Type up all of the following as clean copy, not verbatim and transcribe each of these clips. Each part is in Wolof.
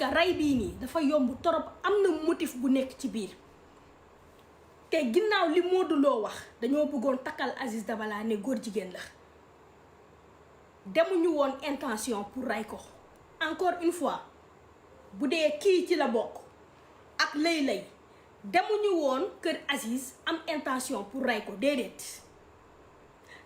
que rey bii nii dafa yomb torop, am na motif bu nekk ci biir te ginnaaw li Modou Lo wax dañoo bëggoon takkal Aziz Dabala ne góor jigéen la demuñu woon intention pour rey ko. encore une fois bu dee kii ci la bokk ak lay demuñu woon kër Aziz am intention pour rey ko déedéet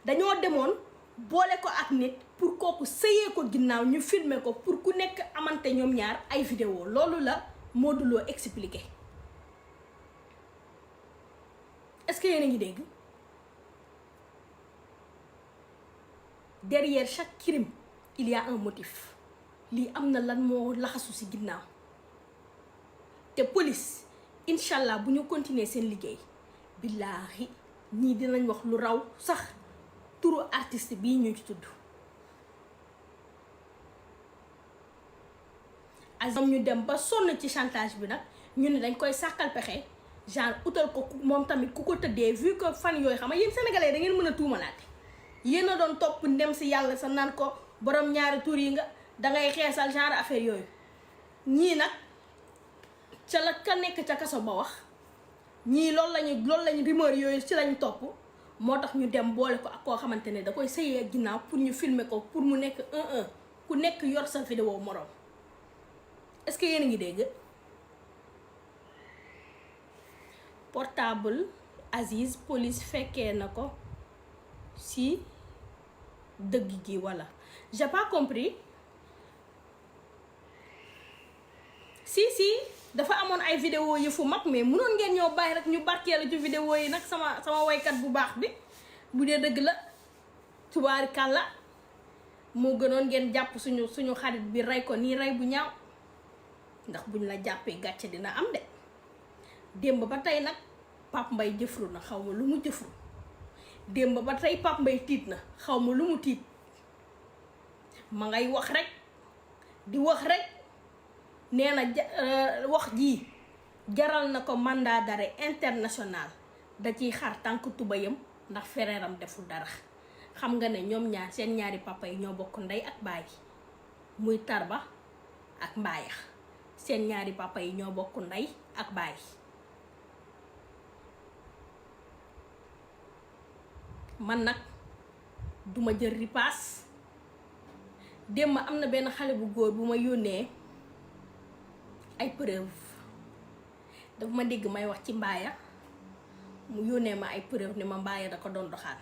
dañoo demoon boole ko ak nit pour kooku sëyee ko ginnaaw ñu filmer ko pour ku nekk amante ñoom ñaar ay vidéo loolu la Modou Lo expliqué. est-ce que yéen a ngi dégg? derrière chaque crime il y a un motif. lii am na lan moo laxasu ci ginnaaw te police incha allah bu ñu continuer seen liggéey billaahi ñii dinañ wax lu raw sax turu artiste bii ñu ci tudd. Aziz ñu dem ba sonn ci chantage bi nag ñu ne dañ koy sàkkal pexe genre utal ko moom tamit ku ko tëddee vu que fan yooyu xam nga yéen sénégalais da ngeen mën a tuumalaate. yéen a doon topp ndem si yàlla sa naan ko borom ñaari tur yi nga dangay xeesal genre affaire yooyu ñii nag ca la ka nekk ca kaso ba wax ñii loolu lañu rumeur yooyu ci lañu topp moo tax ñu dem boole ko ak koo xamante ne da koy sëyee ginnaaw pour ñu filmer ko pour mu nekk 1-1 ku nekk yor sa vidéo moroom. est-ce que yéen a ngi dégg? portable Aziz police fekkee na ko si dëgg gi walla j'ai pas compris. si dafa amoon ay vidéo yi fu mag mais mënoon ngeen ñoo bàyyi rek ñu barkeelu ci vidéo yi nag sama woykat bu baax bi bu dee dëgg la tubaari kàlla moo gënoon ngeen jàpp suñu xarit bi rey ko nii rey bu ñaaw ndax buñ la jàppee gàcce dina am de. démb ba tey nag Pape Mbaye jëfru na xaw ma lu mu jëfru démb ba tey Pape Mbaye tiit na xaw ma lu mu tiit ma ngay wax rek di wax rek. nee na wax jii jaral na ko mandat d'arrêt international da ciy xar tànk tubayam ndax fereeram deful dara. xam nga ne ñoom ñaar seen ñaari papa yi ñoo bokk ndey ak baay muy Tarba ak Mbaaya seen ñaari papa yi ñoo bokk ndey ak baay. man nag duma jël ripaas. démb am na benn xale bu góor bu ma yónnee ay preuve dafa ma dégg may wax ci Mbaaya mu yónnee ma ay preuve ne ma Mbaaya da ko doon doxaan.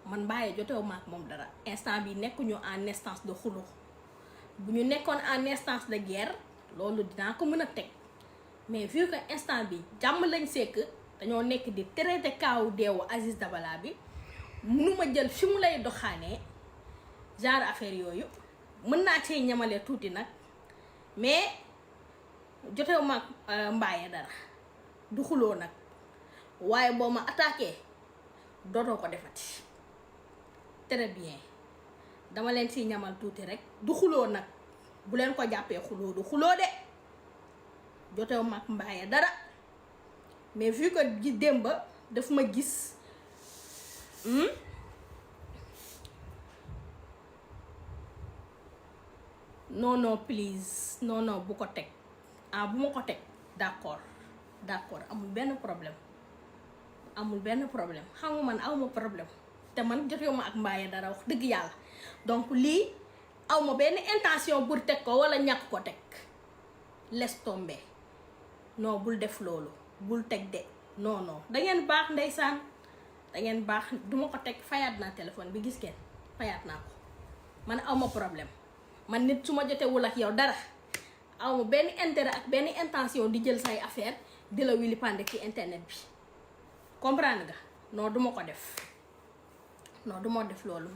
man Mbaaya jotewu ma ak moom dara instant bi nekkuñu en instance de xuloo bu ñu nekkoon en instance de guerre loolu dinaa ko mën a teg mais vu que instant bi jàmm lañ sekk dañoo nekk di traité kaawu deewu Aziz Dabala bi mënuma jël fi mu lay doxaanee genre affaire yooyu mën naa cee ñamale tuuti nag mais jotewu ma ak Mbaaya dara du xuloo nag waaye boo ma attaqué dootoo ko defati. très bien dama leen si ñamal tuuti rek du xuloo nag bu leen ko jàppee xuloo du xuloo de jotewu ma ak Mbaaya dara mais vu que gi démb daf ma gis non please non bu ko teg bu ma ko teg d'accord amul benn problème xam nga man awma problème te man jotewuma ak Mbaaya dara wax dëgg yàlla donc lii awma benn intention pour teg ko wala ñàkk ko teg laisse tomber non bul def loolu bul teg de non dangeen baax ndeysaan dangeen baax duma ko teg fayaat naa téléphone bi gis ngeen fayaat naa ko man awma problème man nit su ma jotewul ak yow dara awma benn intérêt ak benn intention di jël say affaire di la wili pande ci internet bi comprendre nga non duma ko def non duma def loolu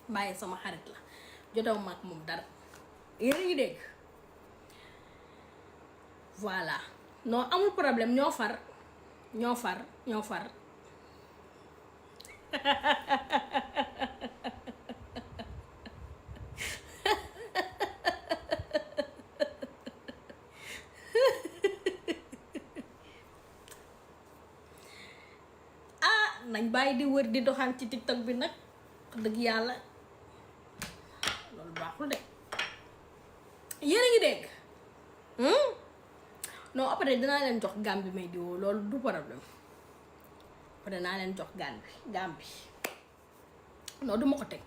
Mbaaya sama xarit la jotewuma ak moom dara yéen a ngi dégg voilà non amul problème ñoo far nañ bàyyi di wër di doxaan ci TikTok bi nag dëgg yàlla loolu baaxul de yéen a ngi dégg non après dinaa leen jox Gambie may diwoo loolu du problème après dinaa leen jox Gambie non duma ko teg.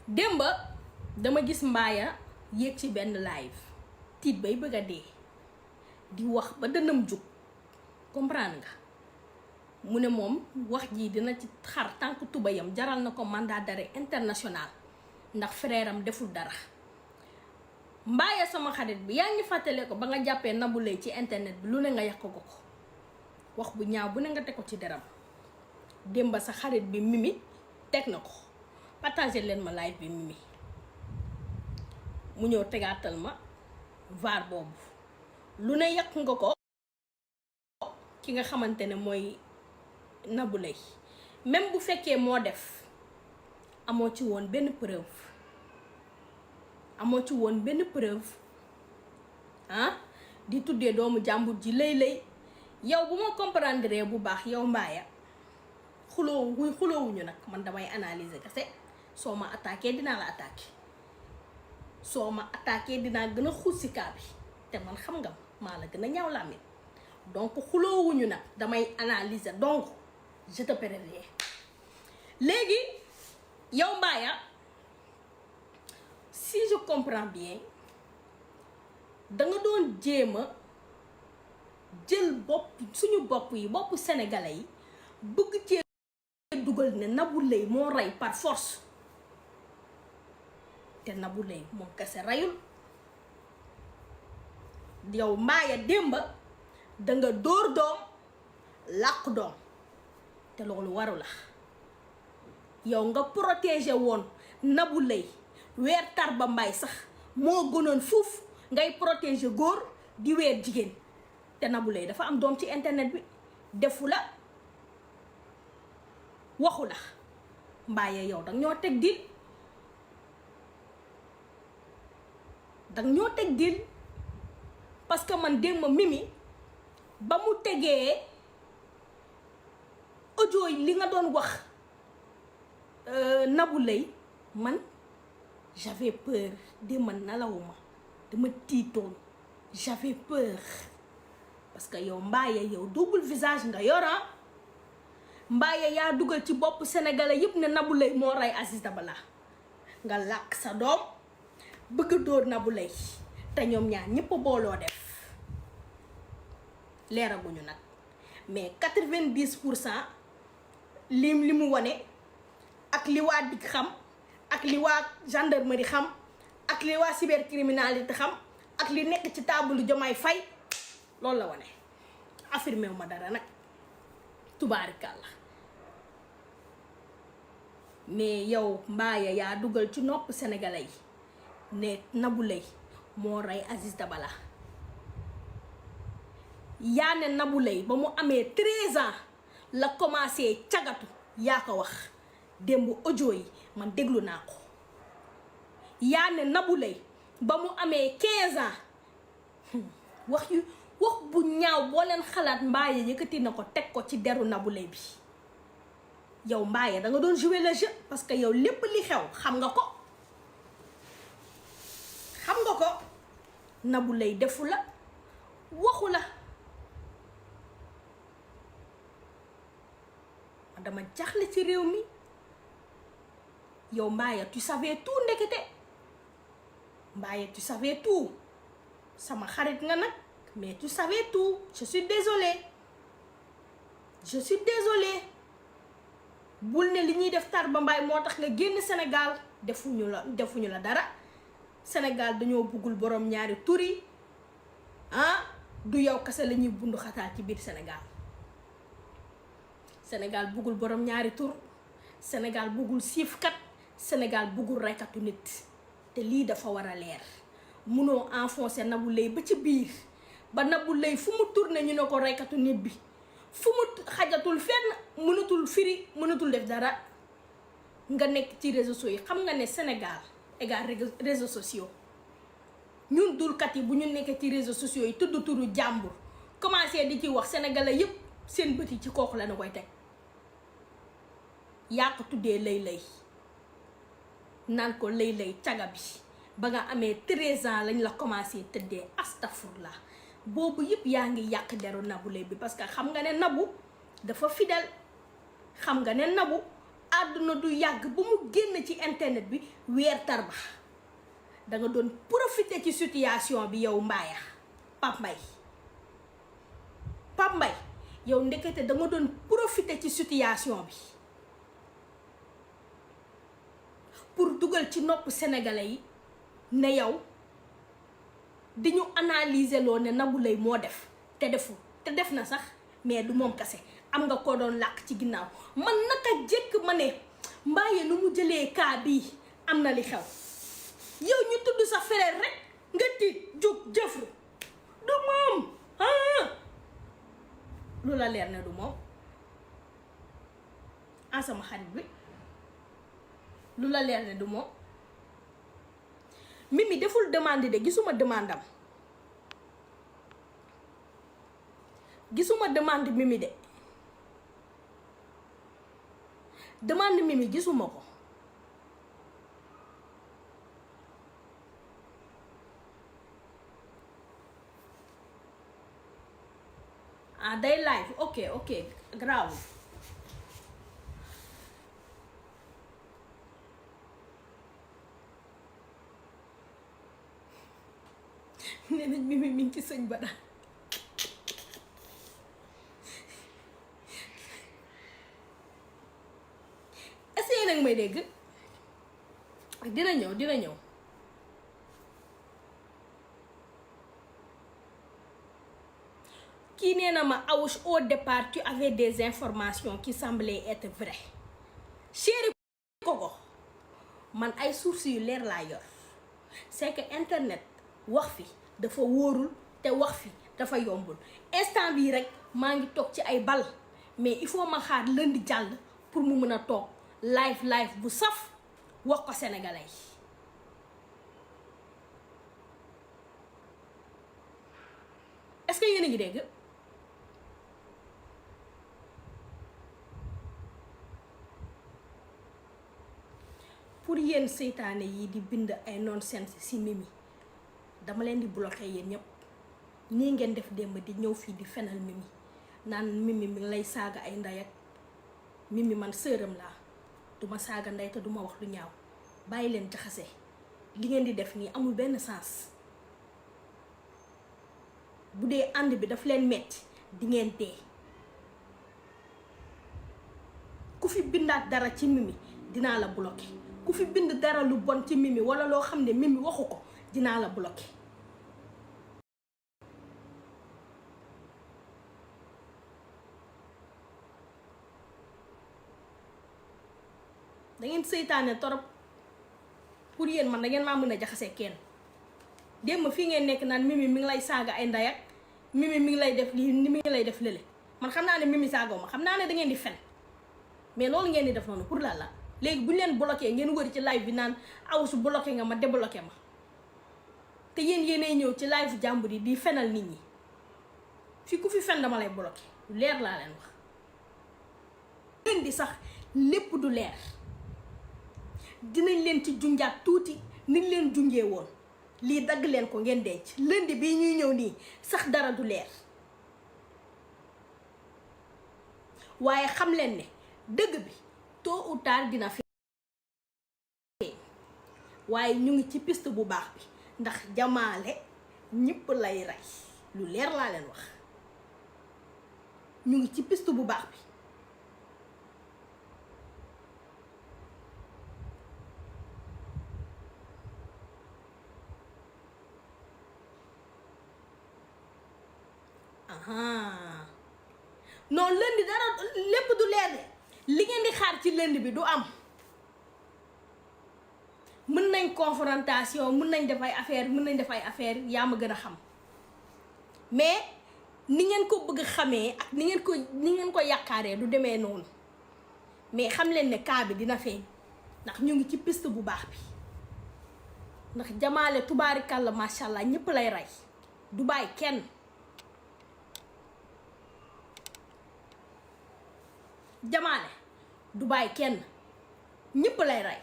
démba dama gis Mbaaya yéeg ci benn live tiit bay bëgg a dee di wax ba dënam jug comprendre nga mu ne moom wax jii dina ci xar tànk tubayam jaral na ko mandat d'arrêt international ndax frère am deful dara. Mbaaya sama xarit bi yaa ngi fàttale ko ba nga jàppee Nabou Leye ci internet bi lu ne nga yàq ko wax bu ñaaw bu ne nga teg ko ci deram. démba sa xarit bi Mimi teg na ko partagé leen ma live bi Mimi mu ñëw tegaatal ma vaar boobu lu ne yàq nga ko ki nga xamante ne mooy Nabou Leye même bu fekkee moo def amoo ci woon benn preuve ah di tuddee doomu jàmbur ji lay yow bu ma comprendre bu baax yow Mbaaya xuloowuñu nag man damay analyser kese soo ma attaqué dinaa la attaqué soo ma attaqué dinaa gën a xuus si kaa bi te man xam nga maa la gën a ñaaw làmmiñ donc xuloowuñu nag damay analyser donc je te préviens léegi yow Mbaaya si je comprends bien danga doon jéem a jël suñu bopp sénégalais yi bëgg cee dugal ne Nabou Leye moo rey par force te Nabou Leye moom kese reyul. yow Mbaaya démba danga dóor doom làq doom te loolu waru la yow nga protéger woon Nabou Leye weer Tarba Mbaye sax moo gënoon fuuf ngay protéger góor di weer jigéen te Nabou Leye dafa am doom ci internet bi defu la waxu la. Mbaaya yow danga ñoo teg dil parce que man démb Mimi ba mu tegee audio yi li nga doon wax Nabou Leye man j'avais peur démb nalawuma dama tiitoon j'avais peur parce que yow Mbaaya yow double visage nga yora Mbaaya yaa dugal ci bopp sénégalais yëpp ne Nabou Leye moo rey Aziz Dabala nga làkk sa doom bëgg dóor Nabou Leye te ñoom ñaar ñëpp booloo def leeraguñu nag mais 90% li mu wane ak li waa DIC xam ak li waa gendarmerie xam ak li waa cybercriminalité xam ak li nekk ci taabalu Diomaye Faye loolu la wane affirmé wu ma dara nag tubaarikàlla mais yow Mbaaya yaa dugal ci nopp sénégalais yi ne Nabou Leye moo rey Aziz Dabala yaa ne Nabou Leye ba mu amee 13 ans la commencé cagatu yaa ko wax démb audio yi man déglu naa ko yaa ne Nabou Leye ba mu amee 15 ans wax bu ñaaw boo leen xalaat Mbaaya yëkkati na ko teg ko ci deru Nabou Leye bi yow Mbaaya da nga doon jouer le jeu parce que yow lépp li xew xam nga ko Nabou Leye defu la waxu la dama jaxle ci réew mi yow Mbaaya tu savais tout ndekete Mbaaya tu savais tout sama xarit nga nag mais tu savais tout je suis désolée bul ne li ñuy def Tarba Mbaye moo tax nga génn Sénégal defuñu la dara Sénégal dañoo buggul borom ñaari tur yi du yow kese la ñuy bundu xataal ci biir Sénégal buggul borom ñaari tur Sénégal buggul siifkat Sénégal buggul reykatu nit te lii dafa war a leer munoo enfoncé Nabou Leye ba ci biir ba Nabou Leye fu mu tourné ñu ne ko reykatu nit bi fu mu xajatul fenn mënatul firi mënatul def dara nga nekk ci réseaux sociaux yi xam nga ne Sénégal égal réseaux sociaux ñun dulkat yi bu ñu nekkee ci réseaux sociaux yi tudd turu jàmbur commencé di ci wax sénégalais yépp seen bët yi ci kooku la na koy teg yaa ko tuddee lay naan ko lay caga bi ba nga amee 13 ans lañ la commencé tëddee astafurlah boobu yëpp yaa ngi yàq deru Nabou Leye bi parce que xam nga ne Nabou dafa fidèle, xam nga ne Nabou àdduna du yàgg ba mu génn ci internet bi weer tarba da nga doon profiter ci situation bi yow mbaaya Pape Mbaye yow ndekete da nga doon profiter ci situation bi pour dugal ci nopp sénégalais yi ne yow di ñu analyser loo ne Nabou Leye moo def te deful te def na sax mais du moom kese am nga ko doon làq ci ginnaaw. man naka jëkk ma ne mbaaye nu mu jëlee kaa bii am na li xew yow ñu tudd sa frère rek nga tiit jóg jëfru du moom lu la leer ne du moom an sama xarit bi lu la leer ne du moom. Mimi deful demande de gisuma demande am gisuma demande Mimi de demande Mimi gisuma ko ah day live ok grave nee nañ Mimi mi ngi ci sëñ Bada essayé nag may dégg dina ñëw kii nee na ma Awoush au départ tu avais des informations qui semblaient être vraies chéri Koko man ay sources yu leer laa yor c'est que internet wax fi dafa wóorul te wax fi dafa yombul instant bii rek maa ngi toog ci ay bal mais il faut ma xaar lundi jàll pour mu mën a toog live bu saf wax ko sénégalais yi. Est-ce que yéen a ngi dégg pour yéen seytaane yi di bind ay nonsense ci Mimi dama leen di bloqué yéen ñëpp nii ngeen def démb di ñëw fii di fenal Mimi naan Mimi mi lay saaga ay ndey ak Mimi man sëram laa duma saaga ndey te duma wax lu ñaaw bàyyi leen jaxase li ngeen di def nii amul benn sens bu dee ànd bi daf leen metti di ngeen dee ku fi bindaat dara ci Mimi dinaa la bloqué ku fi bind dara lu bon ci Mimi wala loo xam ne Mimi waxu ko dinaa la bloqué. da ngeen seytaane torop pour yéen man da ngeen maa mën a jaxase kenn démb fii ngeen nekk naan Mimi mi ngi lay saaga ay ndey ak Mimi mi ngi lay def lii ni mi ngi lay def lële man xam naa ne Mimi saagaw ma xam naa ne da ngeen di fen mais loolu ngeen di def noonu pour la léegi bu ñu leen bloqué ngeen wëri ci live bi naan Awoush bloqué nga ma débloqué ma te yéenay ñëw ci live jàmbur yi di fenal nit ñi fi ku fi fen dama lay bloqué lu leer laa leen wax. leen di sax lépp du leer dinañ leen ci junjaat tuuti niñ leen junjee woon lii dagg leen ko ngeen denc lundi bii ñuy ñëw nii sax dara du leer waaye xam leen ne dëgg bi tôt ou tard dina fi waaye ñu ngi ci piste bu baax bi ndax jamaale ñëpp lay rey lu leer laa leen wax ñu ngi ci piste bu baax bi non lundi dara lépp du leer de li ngeen di xaar ci lundi bi du am mën nañ confrontation mën nañ def ay affaire yaa ma gën a xam mais ni ngeen ko bëgg xamee ak ni ngeen ko yaakaaree du demee noonu mais xam leen ne cas bi dina feeñ ndax ñu ngi ci piste bu baax bi ndax jamaale tubaarikàlla macha allah ñëpp lay rey du bàyyi kenn. jamaale du bàyyi kenn ñëpp lay rey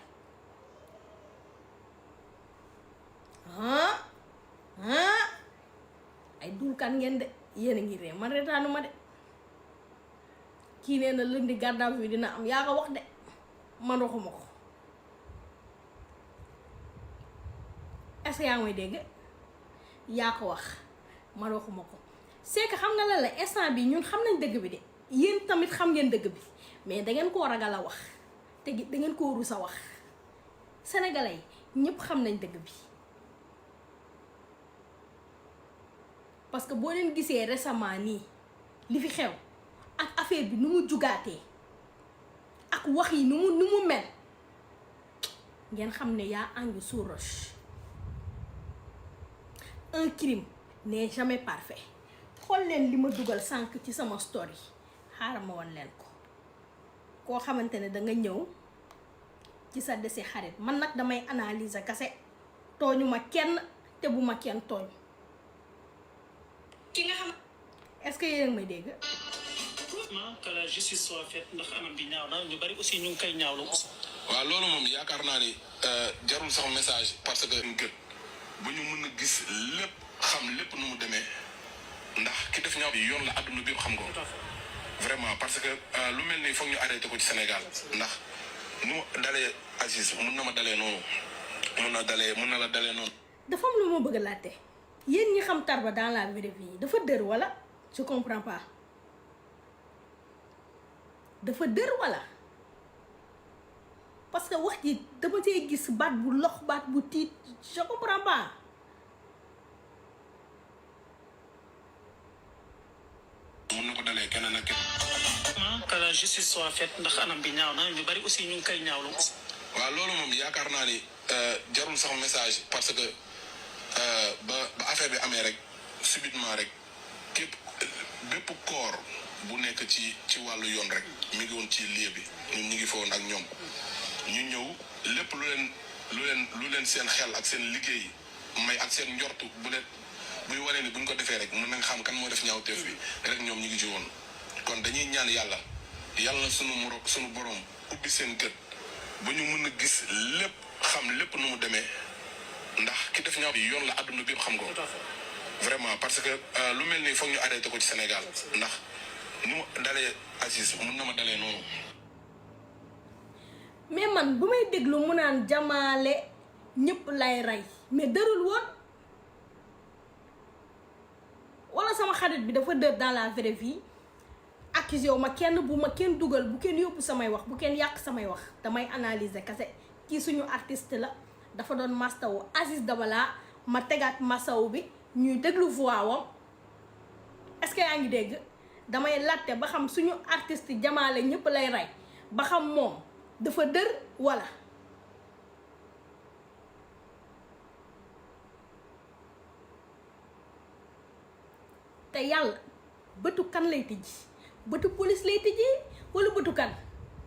ay dulkan ngeen de yéen a ngi ree man reetaanu ma de kii nee na lundi garde à vue dina am yaa ko wax de man waxuma ko est-ce que yaa ngi may dégg yaa ko wax man waxuma ko c'est que xam nga la la instant bi ñun xam nañ dëgg bi de yéen tamit xam ngeen dëgg bi mais dangeen koo ragal a wax te dangeen koo rus a wax sénégalais yi ñëpp xam nañ dëgg bi parce que boo leen gisee récemment nii li fi xew ak affaire bi nu mu jugaatee ak wax yi nu mu mel ngeen xam ne yaa anguille sous roche. Un crime n'est jamais parfait xool leen li ma dugal sànq ci sama story xaaral ma woon leen ko koo xamante ne danga ñëw ci sa desi xarit man nag damay analyser kase tooñu ma kenn te bu ma kenn tooñ ki nga xam est-ce que yéen a ngi may dégg. que la justice soit faite ndax anam bi ñaaw na ñu bari aussi ñu ngi koy ñaawlu. waaw loolu moom yaakaar naa ni jarul sax message parce que gët ba ñu mën a gis lépp xam lépp nu mu demee ndax ki def ñaaw bi yoon la àdduna bi xam ko vraiment parce que lu mel nii foog ñu arrêté ko ci Sénégal ndax nu dalee Aziz mun na ma dalee noonu mun na la dalee noonu. dafa am lu ma bëgg a laajte yéen ñi xam Tarba dans la vraie vie dafa dër wala je comprends pas dafa dër wala parce que wax ji dama see gis baat bu lox baat bu tiit je comprends pas. mun na ko dalee keneen ak keneen. que la justice soit faite ndax anam bi ñaaw na ñu bari aussi ñu ngi koy ñaawlu. waaw loolu moom yaakaar naa ni jarul sax message parce que ba affaire bi amee rek subitement rek bépp corps bu nekk ci wàllu yoon rek mi ngi woon ci lieu bi ñun ñu ngi fa woon ak ñoom ñu ñëw lépp lu leen seen xel ak seen liggéey may ak seen njortu buy wane ni buñ ko defee rek mën nañ xam kan moo def ñaawteef bi rek ñoom ñu ngi ci woon kon dañuy ñaan yàlla na sunu borom ubbi seen gët ba ñu mën a gis lépp xam lépp nu mu demee ndax ki def ñaaw bi yoon la àdduna bi xam ko vraiment parce que lu mel nii foog ñu arrêté ko ci Sénégal ndax nu mu dalee Aziz mun na ma dalee noonu. mais man bu may déglu mu naan jamaale ñëpp lay rey mais dërul woon wala sama xarit bi dafa dër dans la vraie vie accusé wu ma kenn bu ma kenn dugal bu kenn yóbbu samay wax bu kenn yàq samay wax damay analyser kase kii suñu artiste la dafa doon mastawu Aziz Dabala ma tegaat mastawu bi ñuy déglu voix wam est-ce que yaa ngi dégg damay laajte ba xam suñu artiste jamaale ñëpp lay rey ba xam moom dafa dër wala te yàlla bëtu kan lay tijji bëtu police lay tijji wala bëtu kan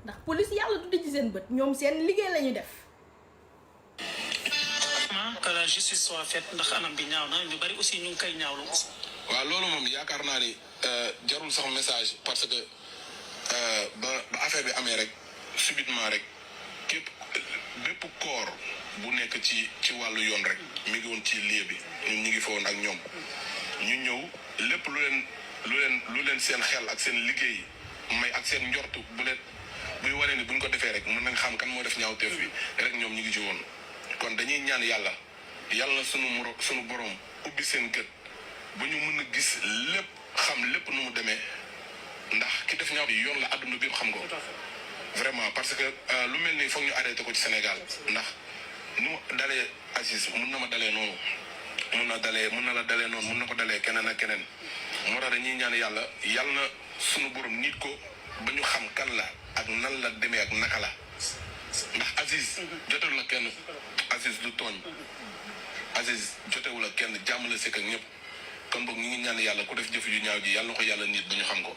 ndax police yàlla du tijji seen bët ñoom seen liggéey la ñu def. que la justice soit faite ndax anam bi ñaaw na ñu bari aussi ñu ngi koy ñaawlu. waaw loolu moom yaakaar naa ni jarul sax message parce que ba affaire bi amee rek subitement rek bépp corps bu nekk ci wàllu yoon rek mi ngi woon ci lieu bi ñun ñu ngi fa woon ak ñoom ñu ñëw lépp lu leen seen xel ak seen liggéey may ak seen njortu buy wane ni buñ ko defee rek mën nañ xam kan moo def ñaawteef bi rek ñoom ñu ngi ci woon kon dañuy ñaan yàlla na sunu borom ubbi seen gët ba ñu mën a gis lépp xam lépp nu mu demee ndax ki def ñaaw bi yoon la àdduna bi xam ko vraiment parce que lu mel nii foog ñu arrêté ko ci Sénégal ndax nu mu dalee Aziz mun na ma dalee noonu mun na la dalee noonu mun na ko dalee keneen ak keneen moo tax dañuy ñaan yàlla na sunu borom nit ko ba ñu xam kan la ak nan la demee ak naka la ndax Aziz jotewu la kenn Aziz du tooñ Aziz jotewu la kenn jàmm la sekk ak ñëpp kon boog ñu ngi ñaan yàlla ku def jëf yu ñaaw ji yàlla na ko yàlla nit ba ñu xam ko.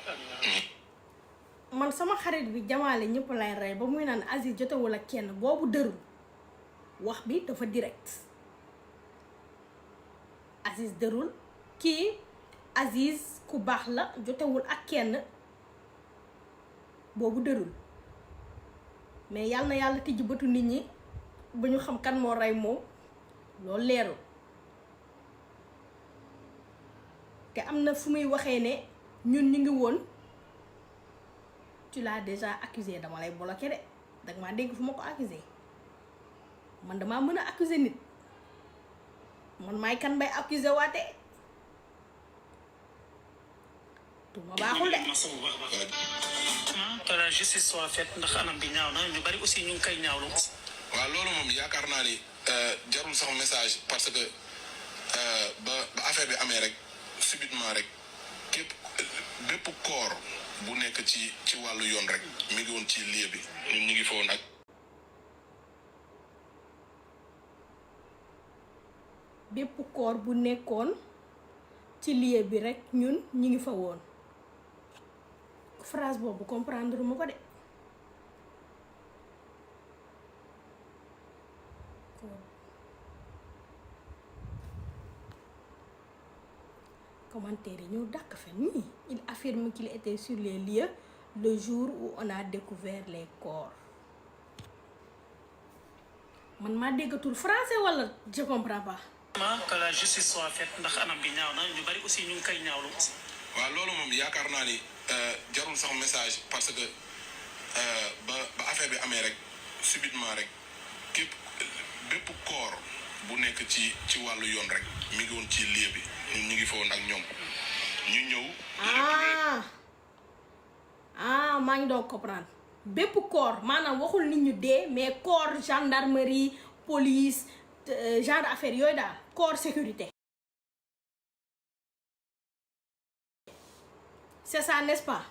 man sama xarit bi jamaale ñëpp lay rey ba muy naan Aziz jotewul ak kenn boobu dërul wax bi dafa direct Aziz dërul kii Aziz ku baax la jotewul ak kenn boobu dërul mais yàlla na yàlla tijji bëtu nit ñi ba ñu xam kan moo rey moom loolu leerul te am na fu muy waxee ne ñun ñu ngi woon tu l'as déjà accusé dama lay bloqué de danga maa dégg fu ma ko accusé man damaa mën a accusé nit man maay kan bay accusé waate tuma baaxul de. que la justice soit faite ndax anam bi ñaaw na ñu bari aussi ñu ngi koy ñaawlu. waaw loolu moom yaakaar naa ni jarul sax message parce que ba affaire bi amee rek subitement rek bépp corps bu nekk ci wàllu yoon rek mi ngi woon ci lieu bi ñun ñu ngi fa woon ak. bépp corps bu nekkoon ci lieu bi rek ñun ñu ngi fa woon phrase boobu comprendre ma ko de. Commentaire yi ñëw dàq fen nii il affirme qu'il était sur les lieux le jour où on a découvert les corps man maa déggatul français wala je comprends pas. que la justice soit faite ndax anam bi ñaaw na ñu bari aussi ñu ngi koy ñaawlu. waaw loolu moom yaakaar naa ni jarul sax message parce que ba affaire bi amee rek subitement rek bépp corps bu nekk ci wàllu yoon rek mi ngi woon ci lieu bi ñun ñu ngi fa woon ak ñoom ñu ñëw. maa ngi doon comprendre bépp corps maanaam waxul nit ñu dee mais corps gendarmerie police genre affaire yooyu daal corps sécurité. c'est ça n'est-ce pas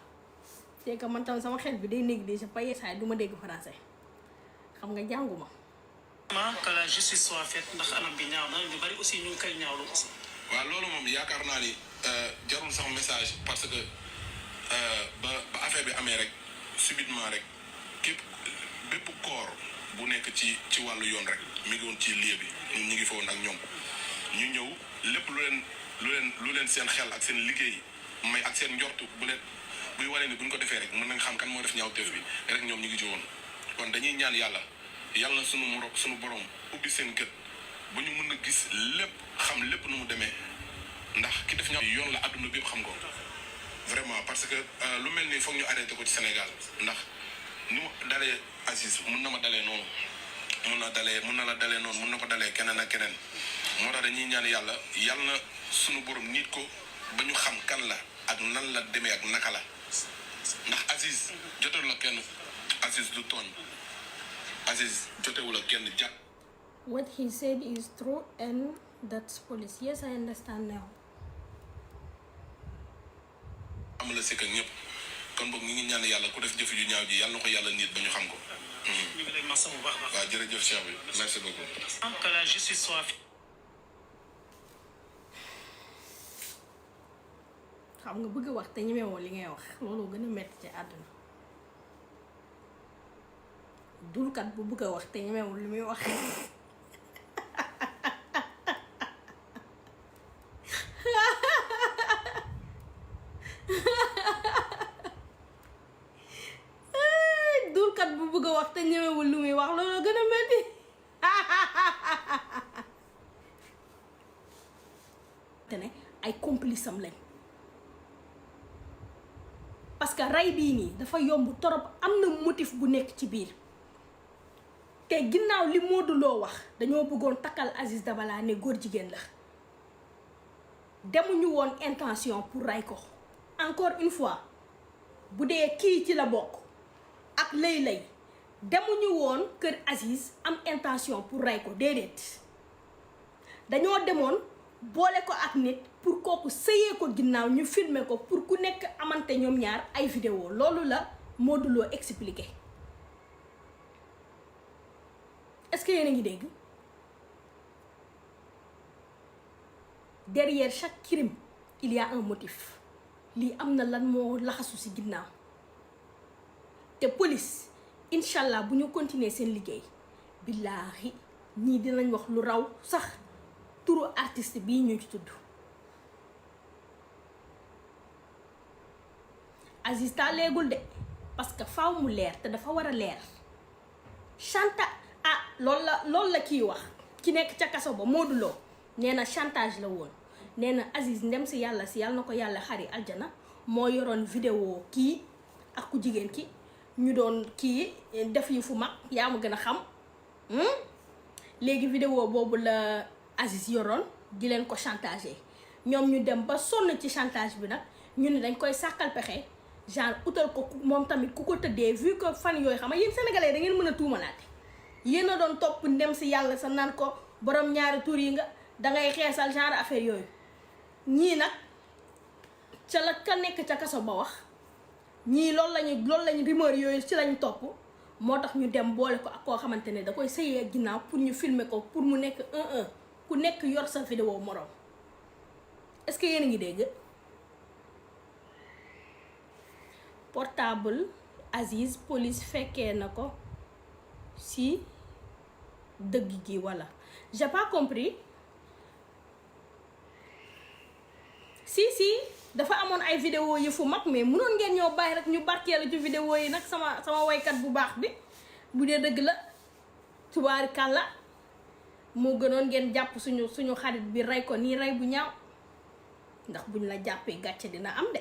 c'est que man tam sama xel bi day négligé pas yeesaay du ma dégg français xam nga jànguma. que la justice soit faite ndax anam bi ñaaw na ñu bari aussi ñu ngi koy ñaawlu. waaw loolu moom yaakaar naa ni jarul sax message parce que ba affaire bi amee rek subitement rek bépp corps bu nekk ci wàllu yoon rek mi ngi woon ci lieu bi ñun ñu ngi fa woon ak ñoom ñu ñëw lépp lu leen seen xel ak seen liggéey may ak seen njortu buy wane ni buñ ko defee rek mën nañ xam kan moo def ñaawteef bi rek ñoom ñu ngi ci woon kon dañuy ñaan yàlla na sunu borom ubbi seen gët ba ñu mën a gis lépp xam lépp nu mu demee ndax ki def ñaaw yoon la àdduna bi yëpp xam ko vraiment parce que lu mel ni foog ñu arrêté ko ci Sénégal ndax ni mu dalee Aziz mun na ma dalee noonu mun na la dalee noonu mun na ko dalee keneen ak keneen moo tax dañuy ñaan yàlla na sunu borom nit ko ba ñu xam kan la ak nan la demee ak naka la ndax Aziz jotewu la kenn Aziz du tooñ Aziz jotewu la kenn jàpp. What he said is true and that's police. Yes, I understand now. am la sekk ak ñëpp kon boog ñu ngi ñaan yàlla ku def jëf ju ñaaw ji yàlla na ko yàlla nit ba ñu xam ko. ñu ngi lay massa bu baax a baax. waaw jërëjëf Cheikh bi merci beaucoup. que la justice soit. xam nga bëgg wax te ñemewoo li ngay wax loolu gën a metti ci àdduna dulkat bu bëgg a wax te ñemewul li muy wax. dulkat bu bëgg a wax te ñemewul lu muy wax loolu gën a metti. te ne ay complice am lañ parce que rey bii nii dafa yomb torop am na motif bu nekk ci biir te ginnaaw li Modou Lo wax dañoo bëggoon takkal Aziz Dabala ne góor jigéen la demuñu woon intention pour rey ko encore une fois bu dee kii ci la bokk ak lay demuñu woon kër Aziz am intention pour rey ko déedéet dañoo demoon boole ko ak nit pour kooku sëyee ko ginnaaw ñu filmer ko pour ku nekk amante ñoom ñaar ay vidéo loolu la Modou Lo expliqué est-ce que yéen a ngi dégg derrière chaque crime il y a un motif lii am na lan moo laxasu ci ginnaaw te police incha allah bu ñu continuer seen liggéey billaahi ñii dinañ wax lu raw sax turu artiste bii ñu ci tudd Aziz ta léegul de parce que faaw mu leer te dafa war a leer loolu la kii wax ki nekk ca kaso ba Modou Lo nee na chantage la woon nee na Aziz ndem si yàlla na ko yàlla xari aljana moo yoroon vidéo kii ak ku jigéen ki ñu doon kii def yi fu mag yaa ma gën a xam. léegi vidéo boobu la Aziz yoroon di leen ko chantage ñoom ñu dem ba sonn ci chantage bi nag ñu ne dañ koy sàkkal pexe genre utal ko moom tamit ku ko tëddee vu que fan yooyu xam nga yéen sénégalais da ngeen mën a tuumalaate. yéen a doon topp ndem si yàlla sa naan ko borom ñaari tur yi nga dangay xeesal genre affaire yooyu ñii nag ca la ka nekk ca kaso ba wax ñii loolu lañu rumeur yooyu ci lañu topp moo tax ñu dem boole ko ak koo xamante ne da koy sëyee ginnaaw pour ñu filmer ko pour mu nekk 1-1 ku nekk yor sa vidéo morom est-ce que yéen a ngi dégg. portable Aziz police fekkee na ko si dëgg gi walla j'ai pas compris. si dafa amoon ay vidéo yi fu mag mais munoon ngeen ñoo bàyyi rek ñu barkeelu ci vidéo yi nag sama waykat bu baax bi bu dee dëgg la tubaari kàlla moo gënoon ngeen jàpp suñu xarit bi rey ko nii rey bu ñaaw ndax buñ la jàppee gàcce dina am de.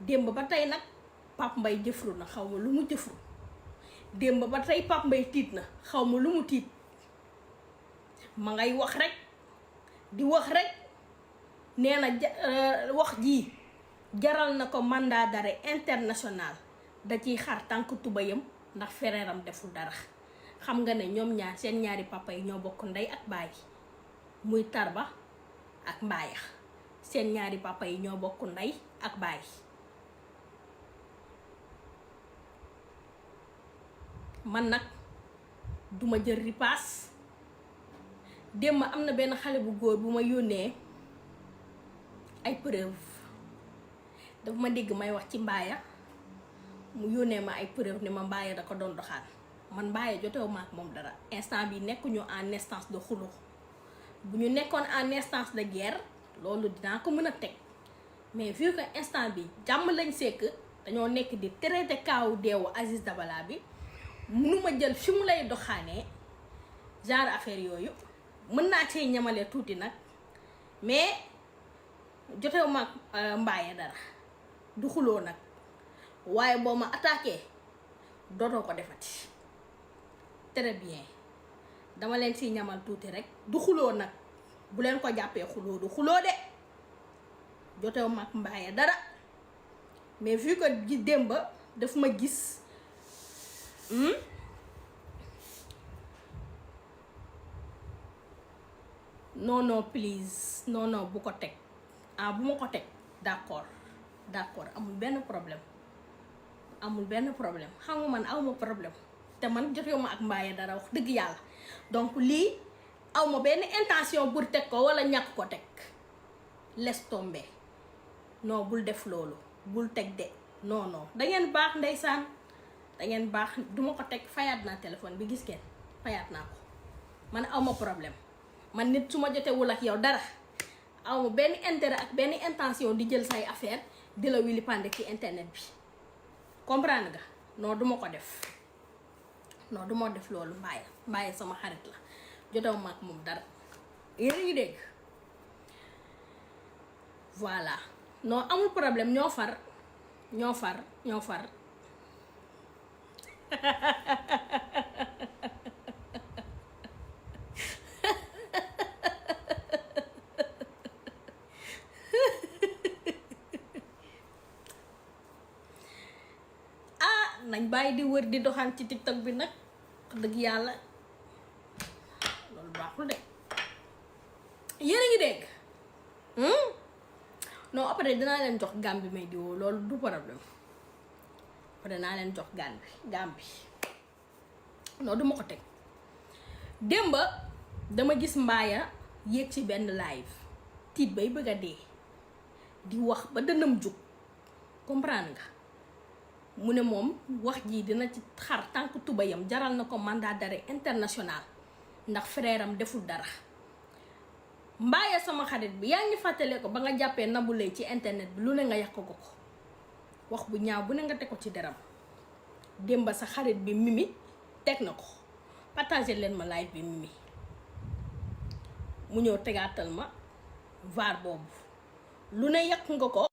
démb ba tey nag Pape Mbaye jëfru na xaw ma lu mu jëfru démb ba tey Pape Mbaye tiit na xaw ma lu mu tiit ma ngay wax rek di wax rek nee na wax ji jaral na ko mandat d'arrêt international da ciy xar tànk tubayam ndax fereeram deful dara. xam nga ne ñoom ñaar seen ñaari papa yi ñoo bokk ndey ak baay muy Tarba ak Mbaaya seen ñaari papa yi ñoo bokk ndey ak baay. man nag duma jël ripaas. démb am na benn xale bu góor bu ma yónnee ay preuve dafa ma dégg may wax ci Mbaaya mu yónnee ma ay preuve ne ma Mbaaya da ko doon doxaan. man Mbaaya jotewu ma ak moom dara instant bi nekkuñu en instance de xuloo bu ñu nekkoon en instance de guerre loolu dinaa ko mën a teg mais vu que instant bi jàmm lañ sekk dañoo nekk di traité kaawu deewu Aziz Dabala bi mënuma jël fi mu lay doxaanee genre affaire yooyu mën naa cee ñamale tuuti nag mais jotewu ma ak Mbaaya dara du xuloo nag waaye boo ma attaqué dootoo ko defati. très bien dama leen si ñamal tuuti rek du xuloo nag bu leen ko jàppee xuloo du xuloo de jotewu ma ak Mbaaya dara mais vu que ji démb daf ma gis non please non bu ko teg bu ma ko teg d'accord amul benn problème xam nga man awma problème te man jotewu ma ak Mbaaya dara wax dëgg yàlla donc lii awma benn intention pour teg ko wala ñàkk ko teg laisse tomber non bul def loolu bul teg de non dangeen baax ndeysaan dangeen baax duma ko teg fayaat naa téléphone bi gis ngeen fayaat naa ko man awma problème man nit su ma jotewul ak yow dara awma benn intérêt ak benn intention di jël say affaire di la wili pande ci internet bi comprendre nga non duma ko def non duma def loolu Mbaaya sama xarit la jotewu ma ak moom dara yéen a ngi dégg voilà non amul problème ñoo far nañ bàyyi di wër di doxaan ci TikTok bi nag dëgg yàlla loolu baaxul de yéen a ngi dégg non après dinaa leen jox Gambie may di woo loolu du problème après dinaa leen jox Gambie non duma ko teg démba dama gis Mbaaya yéeg ci benn live tiit bay bëgg a dee di wax ba dënam jug comprendre nga mu ne moom wax jii dina ci xar tànk tubayam jaral na ko mandat d'arrêt international ndax frère am deful dara. Mbaaya sama xarit bi yaa ngi fàttale ko ba nga jàppee Nabou Leye ci internet bi lu ne nga yàq ko wax bu ñaaw bu ne nga teg ko ci deram démba sa xarit bi Mimi teg na ko partagé leen ma live bi Mimi mu ñëw tegaatal ma vaar boobu lu ne yàq nga ko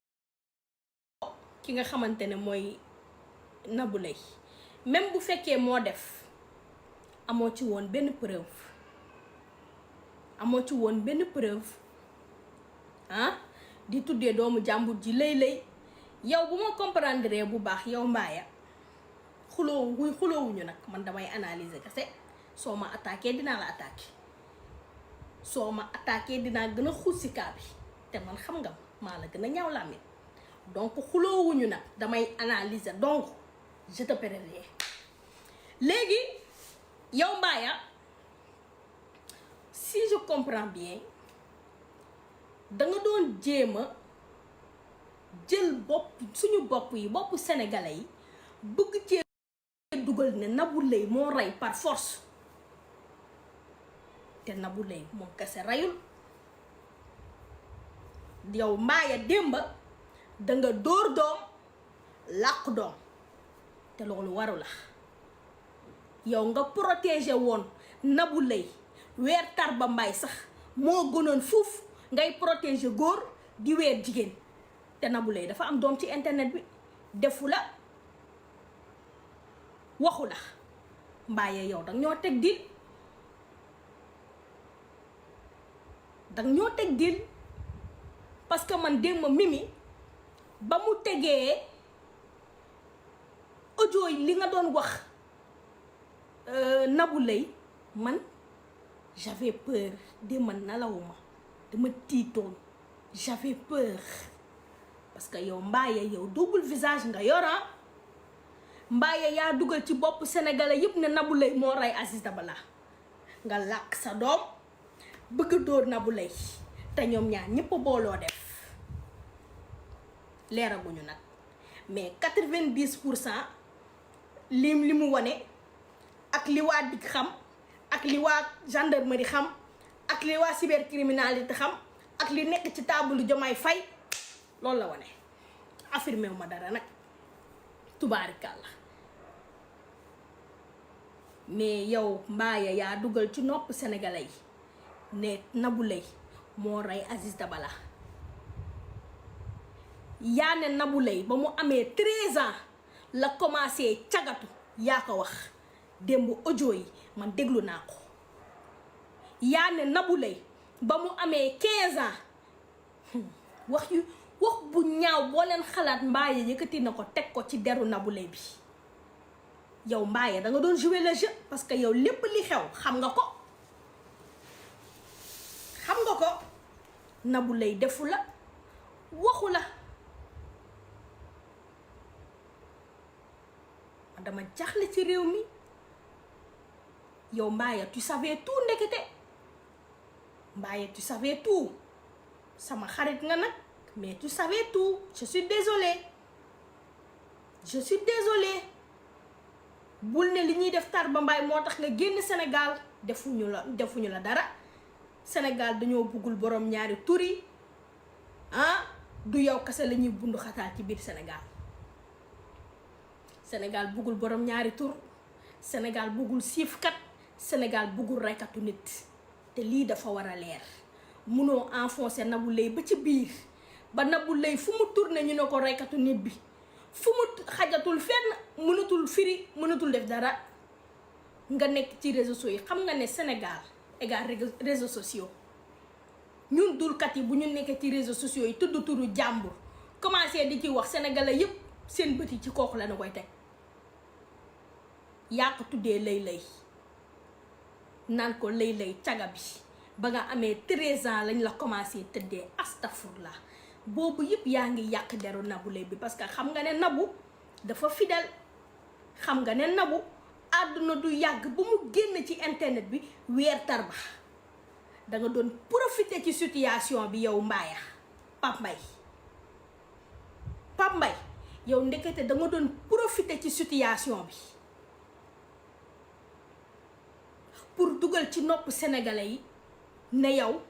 ki nga xamante ne mooy Nabou Leye même bu fekkee moo def amoo ci woon benn preuve ah di tuddee doomu jàmbur ji lay yow bu ma comprendre bu baax yow mbaaya xuloowuñu nag man damay analyser kese soo ma attaqué dinaa la attaqué soo ma attaqué dinaa gën a xuus si kaa bi te man xam nga maa la gën a ñaaw làmmiñ donc xuloowuñu nag damay analyser donc je te préviens léegi yow mbaaya si je comprends bien danga doon jéem a jël suñu bopp sénégalais yi bëgg cee dugal ne Nabou Leye moo rey par force te Nabou Leye moom kese reyul yow mbaaya démba danga dóor doom làq doom te loolu waru la yow nga protéger woon Nabou Leye weer Tarba Mbaye sax moo gënoon fuuf ngay protéger góor di weer jigéen te Nabou Leye dafa am doom ci internet bi defu la waxu la mbaaye yow danga ñoo teg dil parce que man démb Mimi ba mu tegee audio yi li nga doon wax Nabou Leye man j'avais peur démb nalawuma dama tiitoon j'avais peur parce que yow mbaaye yow double visage nga yora mbaaye yaa dugal ci bopp sénégalais yépp ne Nabou Leye moo rey Aziz Dabala nga làkk sa doom bëgg dóor Nabou Leye te ñoom ñaar ñépp booloo def leeraguñu nag mais 90% li mu wane ak li waa dig xam ak li waa gendarmerie xam ak li waa cybercriminalité xam ak li nekk ci taabalu Diomaye Faye loolu la wane affirmé wu ma dara nag tubaarikàlla mais yow mbaaya yaa dugal ci nopp sénégalais yi ne Nabou Leye moo rey Aziz Dabala yaa ne Nabou Leye ba mu amee 13 ans la commencé cagatu yaa ko wax démb audio yi man déglu naa ko yaa ne Nabou Leye ba mu amee 15 ans wax bu ñaaw boo leen xalaat mbaaye yëkkati na ko teg ko ci deru Nabou Leye bi yow mbaaye da nga doon jouer le jeu parce que yow lépp li xew xam nga ko Nabou Leye defu la waxu la dama jaxle ci réew mi yow mbaaya tu savais tout ndekete mbaaya tu savais tout sama xarit nga nag mais tu savais tout je suis désolée bul ne li ñuy def Tarba Mbaye moo tax nga génn Sénégal defuñu la dara Sénégal dañoo buggul borom ñaari turi du yow kese la ñuy bundu xataal ci biir Sénégal buggul borom ñaari tur Sénégal buggul siifkat Sénégal buggul reykatu nit te lii dafa war a leer munoo enfoncé Nabou Leye ba ci biir ba Nabou Leye fu mu tourné ñu ne ko reykatu nit bi fu mu xajatul fenn mënatul firi mënatul def dara nga nekk ci réseaux sociaux yi xam nga ne Sénégal égal réseaux sociaux ñun dulkat yi bu ñu nekkee ci réseaux sociaux yi tudd turu jàmbur commencé di ci wax sénégalais yépp seen bët yi ci kooku la na koy teg yaa ko tuddee lay naan ko lay caga bi ba nga amee 13 ans lañ la commencé tëddee astafurlah boobu yëpp yaa ngi yàq deru Nabou Leye bi parce que xam nga ne Nabou dafa fidèle xam nga ne Nabou àdduna du yàgg ba mu génn ci internet bi weer Tarba da nga doon profiter ci situation bi yow mbaaya Pape Mbaye yow ndekete da nga doon profiter ci situation bi pour dugal ci nopp sénégalais yi ne yow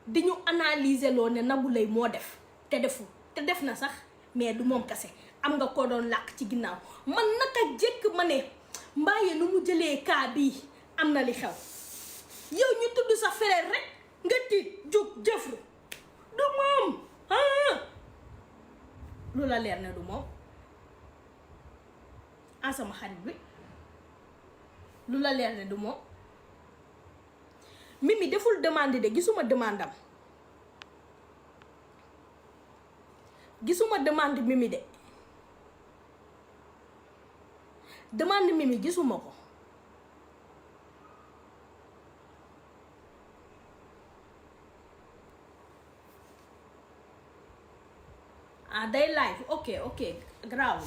di ñu analyser loo ne Nabou Leye moo def te def na sax mais du moom kese am nga ko doon làq ci ginnaaw man naka jekk ma ne mbaaye nu mu jëlee cas bii am na li xew yow ñu tudd sa frère rek nga tiit jóg jëfru du moom lu la leer ne du moom sama xarit bi lu la leer ne du moom Mimi deful demande de gisuma demande am gisuma demande Mimi de demande Mimi gisuma ko day live ok grave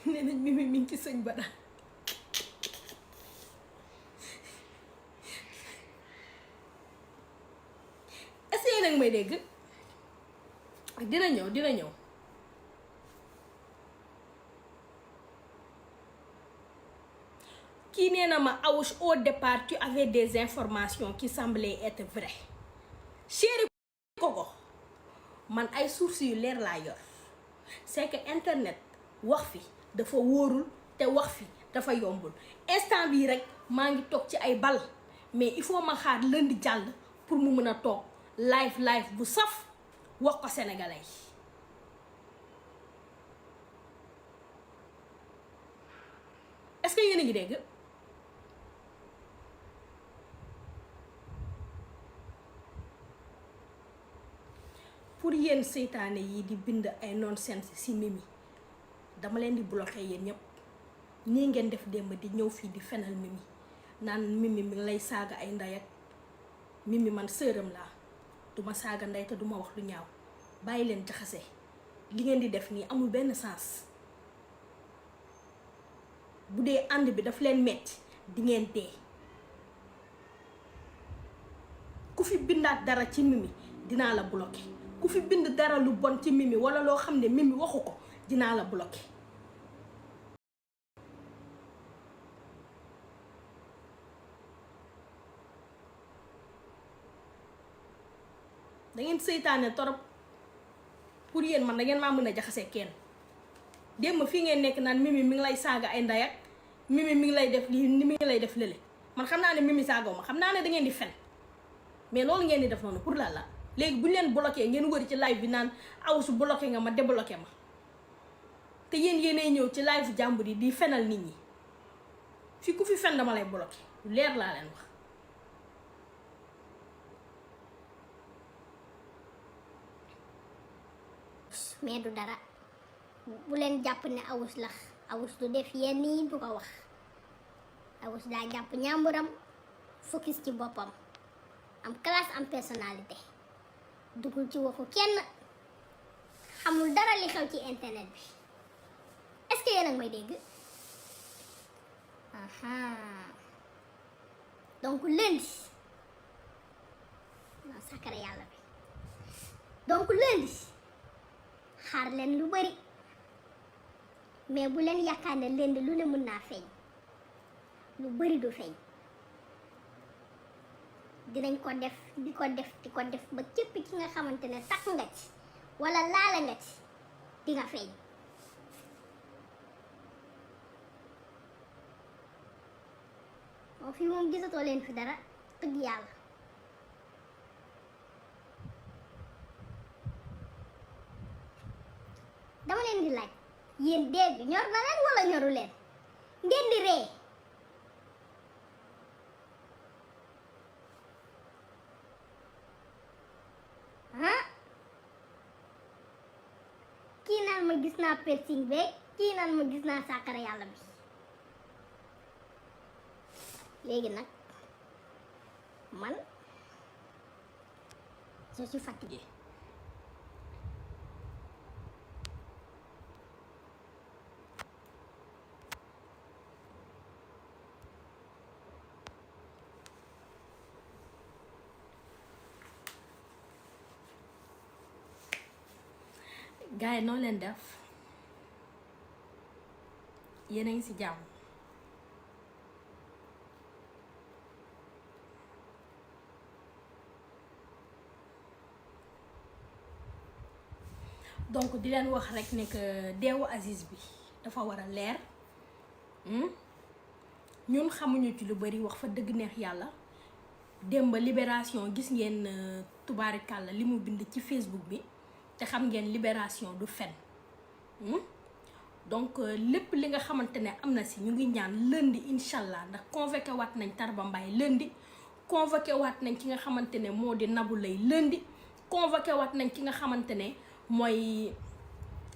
nee nañ Mimi mi ngi ci sëñ Bada est-ce que yéen a ngi may dégg dina ñëw kii nee na ma Awoush au départ tu avais des informations qui semblaient être vraies chéri Koko man ay sources yu leer laa yor c'est que internet wax fi dafa wóorul te wax fi dafa yombul instant bii rek maa ngi toog ci ay bal mais il faut ma xaar lundi jàll pour mu mën a toog live bu saf wax ko sénégalais yi est-ce que yéen a ngi dégg pour yéen seytaane yi di bind ay nonsense ci Mimi dama leen di bloquer yéen ñëpp nii ngeen def démb di ñëw fii di fenal Mimi naan Mimi mi ngi lay saaga ay ndey ak Mimi man sëram laa duma saaga ndey te duma wax lu ñaaw bàyyi leen jaxase li ngeen di def nii amul benn sens bu dee ànd bi daf leen metti di ngeen dee ku fi bindaat dara ci Mimi dinaa la bloquer ku fi bind dara lu bon ci Mimi wala loo xam ne Mimi waxu ko dinaa la bloquer dangeen seytaane torop pour yéen man dangeen maa mën a jaxase kenn démb fii ngeen nekk naan Mimi mi ngi lay saaga ay ndey ak Mimi mi ngi lay def lii mi ngi lay def lële man xam naa ne Mimi saagaw ma xam naa ne dangeen di fen mais loolu ngeen di def noonu pour la léegi bu ñu leen bloqué ngeen wër ci live bi naan Awoush bloqué nga ma débloqué ma te yéenay ñëw ci live jàmbur yi di fenal nit ñi fii ku fi fen dama lay bloqué lu leer laa leen wax mais du dara bu leen jàpp ne Awoush la Awoush du def yenn yi du ko wax Awoush daa jàpp ñàmburam focus ci boppam am classe am personnalité dugul ci waxu kenn xamul dara li xew ci internet bi est-ce que yéen a ngi may dégg donc lundi non sakara yàlla bi donc lundi xaar leen lu bari mais bu leen yaakaar ne lundi lu ne mën naa feeñ lu bari du feeñ dinañ ko def di ko def ba képp ki nga xamante ne takk nga ci wala laala nga ci di nga feeñ fii moom gisatoo leen fi dara dëgg yàlla dama leen di laaj yéen dee bi ñor na leen wala ñoru leen ngeen di ree kii naan ma gis naa piercing beeg kii naan ma gis naa sàkkara yàlla bi léegi nag man je suis fatiguée gars yi noo leen def yéen a ngi ci jàmm donc donc di leen wax rek ne que deewu Aziz bi dafa war a leer ñun xamuñu ci lu bari wax fa dëgg neex yàlla démb Libération gis ngeen tubaarikàlla li mu bind ci Facebook bi te xam ngeen Libération du fen donc lépp li nga xamante ne am na si ñu ngi ñaan lundi incha allah ndax convoqué waat nañ Tarba Mbaye lundi convoqué waat nañ ki nga xamante ne moo di Nabou Leye lundi convoqué waat nañ ki nga xamante ne mooy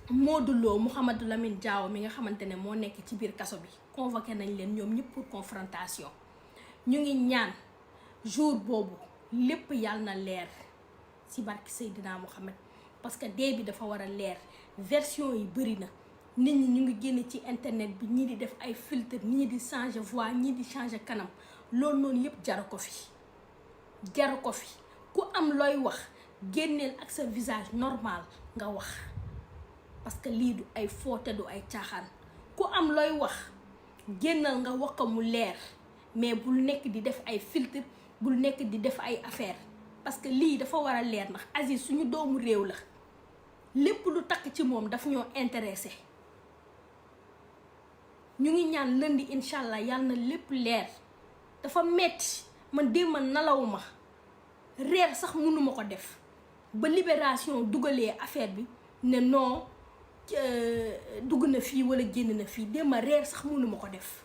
Modou Lo Mouhamadou Lamine Diaw mi nga xamante ne moo nekk ci biir kaso bi convoqué nañ leen ñoom ñëpp pour confrontation ñu ngi ñaan jour boobu lépp yàlla na leer ci barki Seydina Mohamed parce que dee bi dafa war a leer version yi bëri na nit ñi ñu ngi génn ci internet bi ñii di def ay filtre ñii di changer voix ñii di changer kanam loolu noonu yëpp jaru ko fi ku am looy wax génneel ak sa visage normal nga wax parce que lii du ay foote du ay caaxaan ku am looy wax génnal nga wax ko mu leer mais bul nekk di def ay filtre bul nekk di def ay affaire parce que lii dafa war a leer ndax Aziz suñu doomu réew la lépp lu takk ci moom daf ñoo intéressé ñu ngi ñaan lundi incha allah yàlla na lépp leer dafa metti man démb nalawuma reer sax mënuma ko def ba Libération dugalee affaire bi ne non dugg na fii wala génn na fii démb reer sax mënuma ko def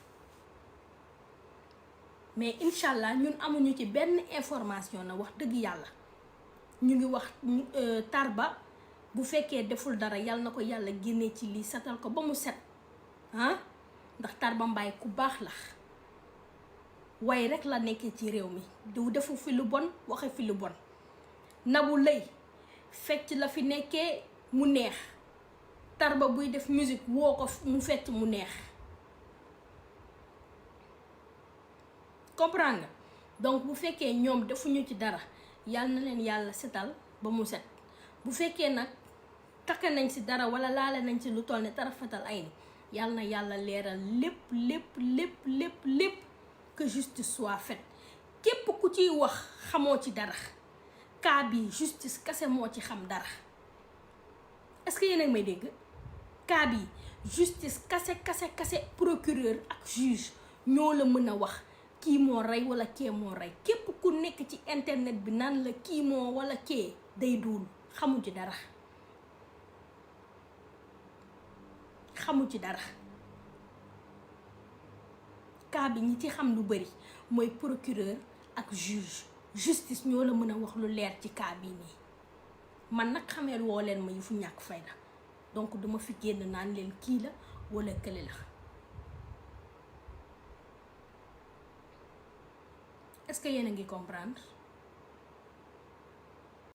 mais incha allah ñun amuñu ci benn information na wax dëgg yàlla ñu ngi wax Tarba bu fekkee deful dara yàlla na ko yàlla génnee ci lii setal ko ba mu set ndax Tarba Mbaye ku baax la waaye rek la nekkee ci réew mi du defu fi lu bon waxe fi lu bon Nabou Leye fecc la fi nekkee mu neex Tarba buy def musique woo ko mu fecc mu neex comprendre nga donc bu fekkee ñoom defuñu ci dara yàlla na leen yàlla setal ba mu set bu fekkee nag takk nañ ci dara wala laale nañ ci lu toll ne tarafatal ay ni yàlla na yàlla leeral lépp que justice soit faite képp ku ciy wax xamoo ci dara cas bi justice kase moo ci xam dara est-ce que yéen a may dégg cas bi justice kase procureur ak juge ñoo la mën a wax kii moo rey wala kee moo rey képp ku nekk ci internet bi naan la kii moo wala kee day duul xamu ci dara cas bi ñi ci xam lu bari mooy procureur ak juge justice ñoo la mën a wax lu leer ci cas bi nii man nag xameel woo leen ma yu fu ñàkk fayda donc duma fi génn naan leen kii la wala kële la est-ce que yéen a ngi comprendre